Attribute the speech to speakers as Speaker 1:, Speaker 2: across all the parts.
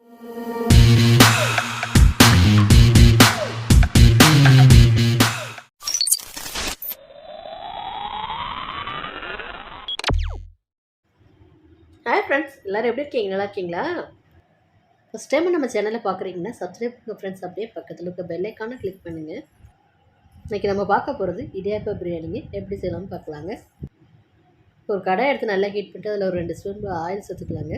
Speaker 1: Hi friends, எல்லோரும் எப்படி இருக்கீங்க? நல்லா இருக்கீங்களா? ஃபஸ்ட் டைம் நம்ம சேனலை பார்க்குறீங்கன்னா சப்ஸ்கிரைப் பண்ணுங்கள் ஃப்ரெண்ட்ஸ். அப்படியே பக்கத்தில் இருக்க பெல் ஐக்கானை கிளிக் பண்ணுங்கள். இன்றைக்கி நம்ம பார்க்க போகிறது இடியாப்ப பிரியாணிங்க எப்படி செய்யலாம்னு பார்க்கலாங்க. ஒரு கடாய் எடுத்து நல்லா ஹீட் பண்ணிட்டு அதில் ஒரு 2 ஸ்பூன் ஆயில் சேர்த்துக்கலாங்க.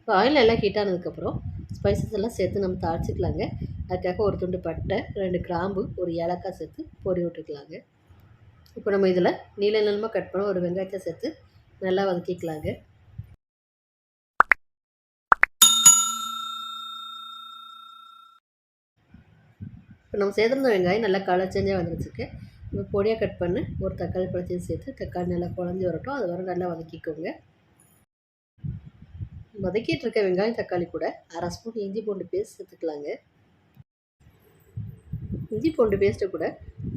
Speaker 1: இப்போ ஆயில் நல்லா ஹீட் ஆனதுக்கப்புறம் ஸ்பைசஸ் எல்லாம் சேர்த்து நம்ம தாளிச்சிக்கலாங்க. அதுக்காக ஒரு துண்டு பட்டை, 2 கிராம்பு, ஒரு ஏலக்காய் சேர்த்து பொடி விட்டுக்கலாங்க. இப்போ நம்ம இதில் நீள நீளமாக கட் பண்ண ஒரு வெங்காயத்தை சேர்த்து நல்லா வதக்கிக்கலாங்க. இப்போ நம்ம சேர்த்துருந்த வெங்காயம் நல்லா கலர் சேஞ்சாக வந்துருச்சுக்கு. இப்போ பொடியாக கட் பண்ணி ஒரு தக்காளி பழத்தையும் சேர்த்து தக்காளி நல்லா குழஞ்சி வரட்டும், அது வர நல்லா வதக்கிக்கோங்க. வதக்கிட்டு இருக்க வெங்காயம் தக்காளி கூட 1/2 ஸ்பூன் இஞ்சி பூண்டு பேஸ்ட் சேர்த்துக்கலாங்க. இஞ்சி பூண்டு பேஸ்ட்டை கூட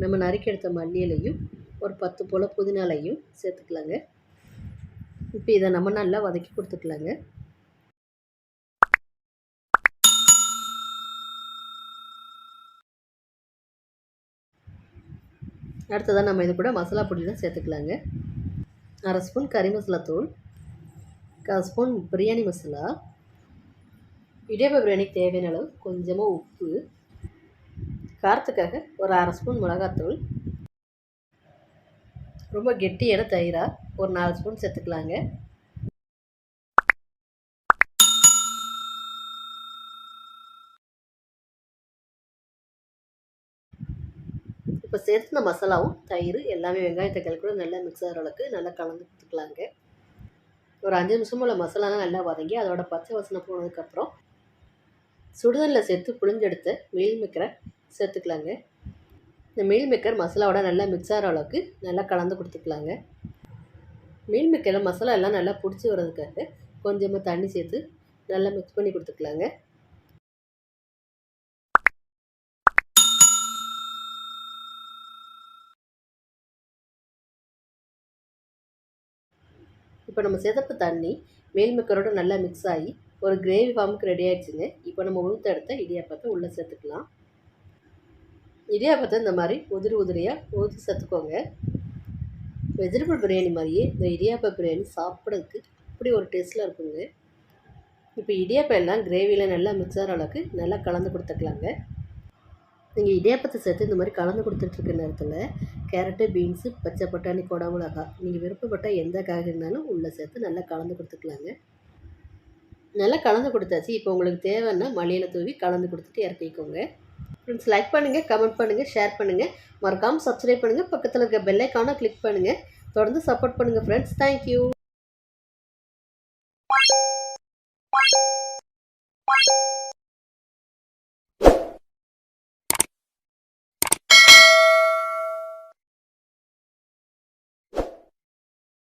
Speaker 1: நம்ம நறுக்கி எடுத்த மல்லியிலையும் ஒரு 10 போல் புதினாலையும் சேர்த்துக்கலாங்க. இப்போ இதை நம்ம நல்லா வதக்கி கொடுத்துக்கலாங்க. அடுத்ததாக நம்ம இது கூட மசாலா பொடியெலாம் சேர்த்துக்கலாங்க. 1/2 ஸ்பூன் கறி மசாலா தூள், 1/4 ஸ்பூன் பிரியாணி மசாலா, இடியாப்ப பிரியாணிக்கு தேவையான அளவு கொஞ்சமாக உப்பு, காரத்துக்காக ஒரு 1/2 ஸ்பூன் மிளகாத்தூள், ரொம்ப கெட்டியான தயிராக ஒரு 4 ஸ்பூன் சேர்த்துக்கலாங்க. இப்போ சேர்த்துன மசாலாவும் தயிர் எல்லாமே வெங்காயம் தக்காளி கூட நல்லா மிக்ஸ் ஆகிற அளவுக்கு நல்லா கலந்து கொடுத்துக்கலாங்க. ஒரு 5 நிமிஷம் போல் மசாலாலாம் நல்லா வதங்கி அதோட பச்சை வாசனை போனதுக்கப்புறம் சுடுதண்ணில் சேர்த்து புளிஞ்செடுத்த மீல் மேக்கரை சேர்த்துக்கலாங்க. இந்த மீல் மேக்கர் மசாலாவோட நல்லா மிக்ஸ் ஆகிற அளவுக்கு நல்லா கலந்து கொடுத்துக்கலாங்க. மீல் மேக்கரில் மசாலா எல்லாம் நல்லா பிடிச்சி வர்றதுக்காக கொஞ்சமாக தண்ணி சேர்த்து நல்லா மிக்ஸ் பண்ணி கொடுத்துக்கலாங்க. இப்போ நம்ம சேர்த்த தண்ணி மீல் மேக்கரோட நல்லா மிக்ஸ் ஆகி ஒரு கிரேவி ஃபார்முக்கு ரெடி ஆகிடுச்சுங்க. இப்போ நம்ம உளுத்த எடுத்த இடியாப்பத்தை உள்ளே சேர்த்துக்கலாம். இடியாப்பத்தை இந்த மாதிரி உதிரியாக ஊற்றி சேர்த்துக்கோங்க. வெஜிடபிள் பிரியாணி மாதிரியே இந்த இடியாப்ப பிரியாணி சாப்பிட்றதுக்கு அப்படி ஒரு டேஸ்ட்டில் இருக்குங்க. இப்போ இடியாப்பம் எல்லாம் கிரேவியில் நல்லா மிக்ஸ் ஆகிற அளவுக்கு நல்லா கலந்து கொடுத்துக்கலாங்க. நீங்கள் இடியாப்பத்தை சேர்த்து இந்த மாதிரி கலந்து கொடுத்துட்ருக்க நேரத்தில் கேரட்டு, பீன்ஸு, பச்சை பட்டாணி, கொடை மிளகா நீங்கள் விருப்பப்பட்ட எந்த காய்கறி இருந்தாலும் உள்ளே சேர்த்து நல்லா கலந்து கொடுத்துக்கலாங்க. நல்லா கலந்து கொடுத்தாச்சு. இப்போ உங்களுக்கு தேவைன்னா மல்லியில் தூவி கலந்து கொடுத்துட்டு இறக்கிக்கோங்க. ஃப்ரெண்ட்ஸ், லைக் பண்ணுங்கள், கமெண்ட் பண்ணுங்கள், ஷேர் பண்ணுங்கள், மறக்காமல் சப்ஸ்கிரைப் பண்ணுங்கள், பக்கத்தில் இருக்க பெல் ஐக்கானை கிளிக் பண்ணுங்கள். தொடர்ந்து சப்போர்ட் பண்ணுங்கள் ஃப்ரெண்ட்ஸ். தேங்க்யூ.